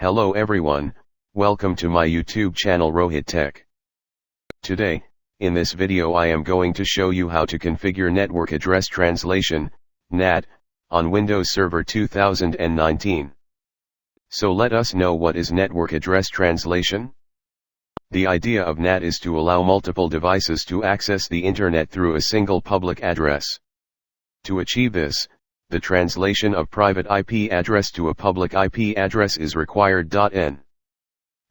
Hello everyone, welcome to my YouTube channel Rohit Tech. Today, in this video I am going to show you how to configure Network Address Translation, NAT, on Windows Server 2019. So let us know what is Network Address Translation. The idea of NAT is to allow multiple devices to access the internet through a single public address. To achieve this, the translation of private IP address to a public IP address is required.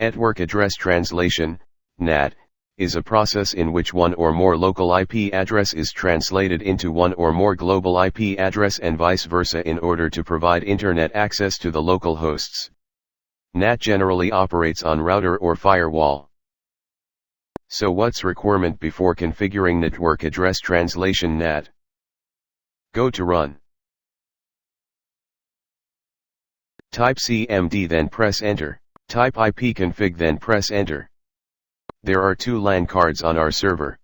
Network Address Translation, NAT, is a process in which one or more local IP address is translated into one or more global IP address and vice versa in order to provide internet access to the local hosts. NAT generally operates on router or firewall. So what's requirement before configuring Network Address Translation NAT? Go to Run. Type CMD then press Enter. Type ipconfig then press Enter. There are two LAN cards on our server.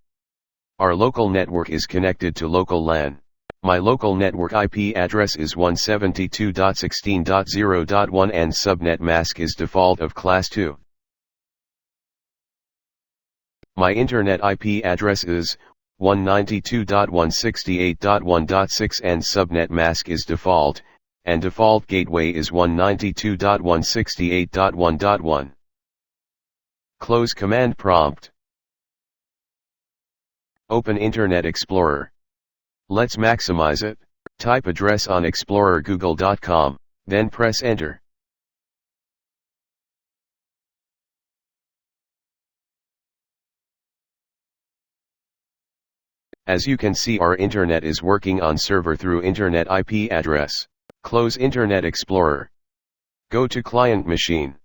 Our local network is connected to local LAN. My local network IP address is 172.16.0.1 and subnet mask is default of class 2. My internet IP address is 192.168.1.6 and subnet mask is default, and default gateway is 192.168.1.1. Close command prompt. Open Internet Explorer. Let's maximize it. Type address on Explorer google.com, then press Enter. As you can see, our internet is working on server through internet IP address. Close Internet Explorer. Go to Client Machine.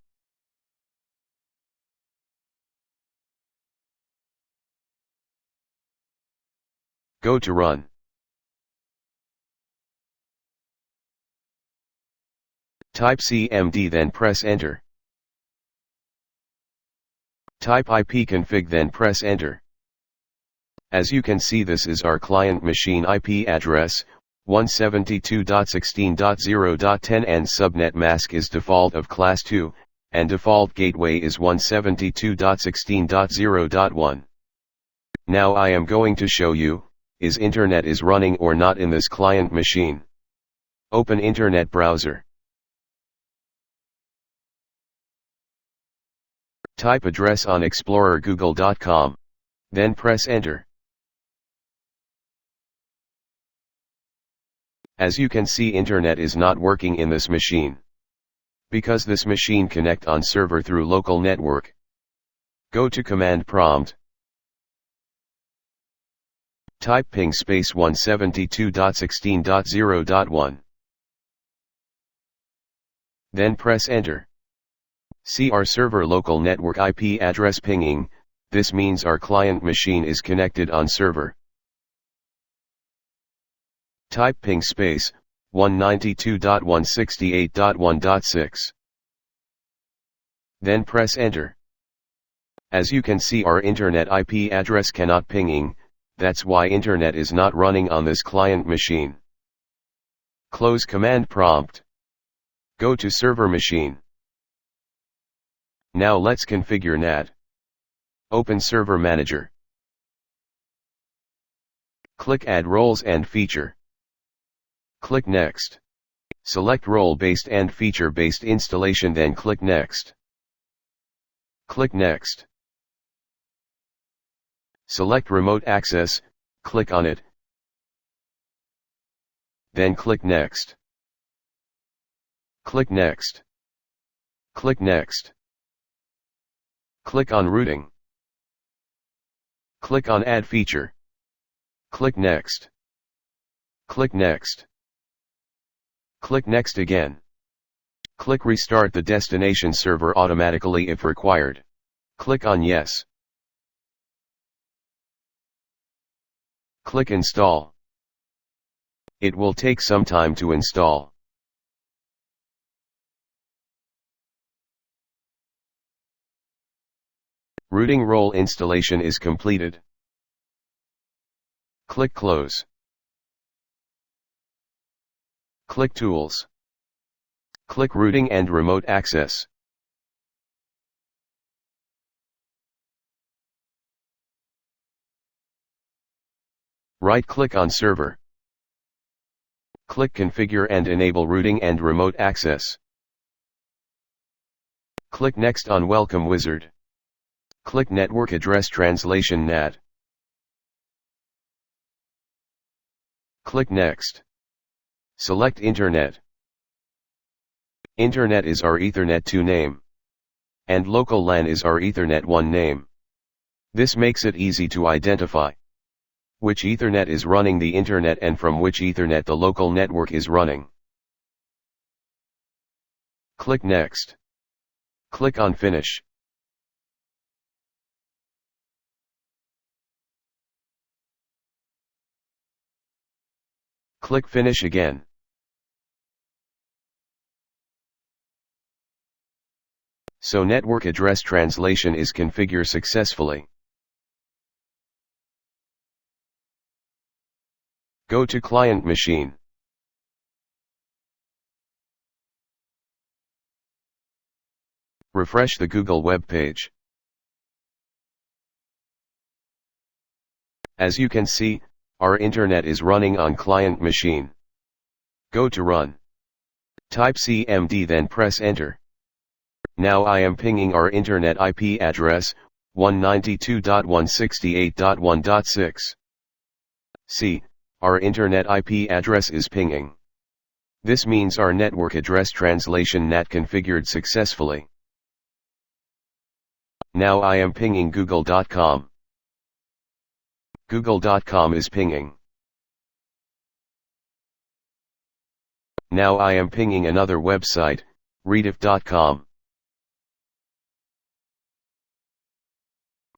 Go to Run. Type CMD then press Enter. Type ipconfig then press Enter. As you can see, this is our client machine IP address, 172.16.0.10 and subnet mask is default of class 2, and default gateway is 172.16.0.1. Now I am going to show you, is internet is running or not in this client machine. Open Internet Browser. Type address on Explorer google.com, then press Enter. As you can see, internet is not working in this machine, because this machine connect on server through local network. Go to command prompt. Type ping space 172.16.0.1. Then press Enter. See our server local network IP address pinging, this means our client machine is connected on server. Type ping space 192.168.1.6. Then press Enter. As you can see, our internet IP address cannot pinging, that's why internet is not running on this client machine. Close command prompt. Go to server machine. Now let's configure NAT. Open Server Manager. Click Add Roles and Feature. Click Next. Select Role-Based and Feature-Based Installation, then click Next. Click Next. Select Remote Access, click on it. Then click Next. Click Next. Click Next. Click on Routing. Click on Add Feature. Click Next. Click Next. Click Next again. Click Restart the destination server automatically if required. Click on Yes. Click Install. It will take some time to install. Routing role installation is completed. Click Close. Click Tools. Click Routing and Remote Access. Right-click on Server. Click Configure and enable routing and remote access. Click Next on Welcome Wizard. Click Network Address Translation NAT. Click Next. Select Internet. Internet is our Ethernet 2 name. And local LAN is our Ethernet 1 name. This makes it easy to identify which Ethernet is running the Internet and from which Ethernet the local network is running. Click Next. Click on Finish. Click Finish again. So network address translation is configured successfully. Go to Client Machine. Refresh the Google web page. As you can see, our Internet is running on Client Machine. Go to Run. Type CMD then press Enter. Now I am pinging our Internet IP address, 192.168.1.6. See, our Internet IP address is pinging. This means our network address translation NAT configured successfully. Now I am pinging google.com. Google.com is pinging. Now I am pinging another website, rediff.com.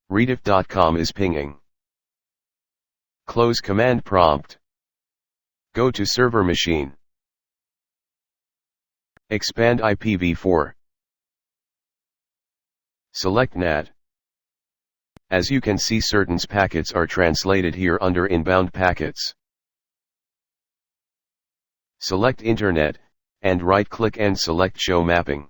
Rediff.com is pinging. Close command prompt. Go to server machine. Expand IPv4. Select NAT. As you can see, certain packets are translated here under inbound packets. Select Internet, and right-click and select Show Mapping.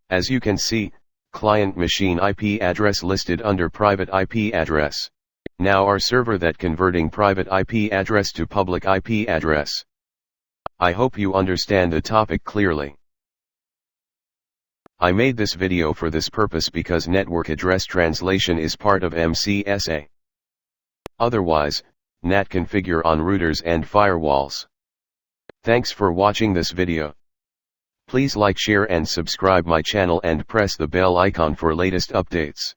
As you can see, client machine IP address listed under private IP address. Now our server that converting private IP address to public IP address. I hope you understand the topic clearly. I made this video for this purpose because network address translation is part of MCSA. Otherwise, NAT configure on routers and firewalls. Thanks for watching this video. Please like, share and subscribe my channel and press the bell icon for latest updates.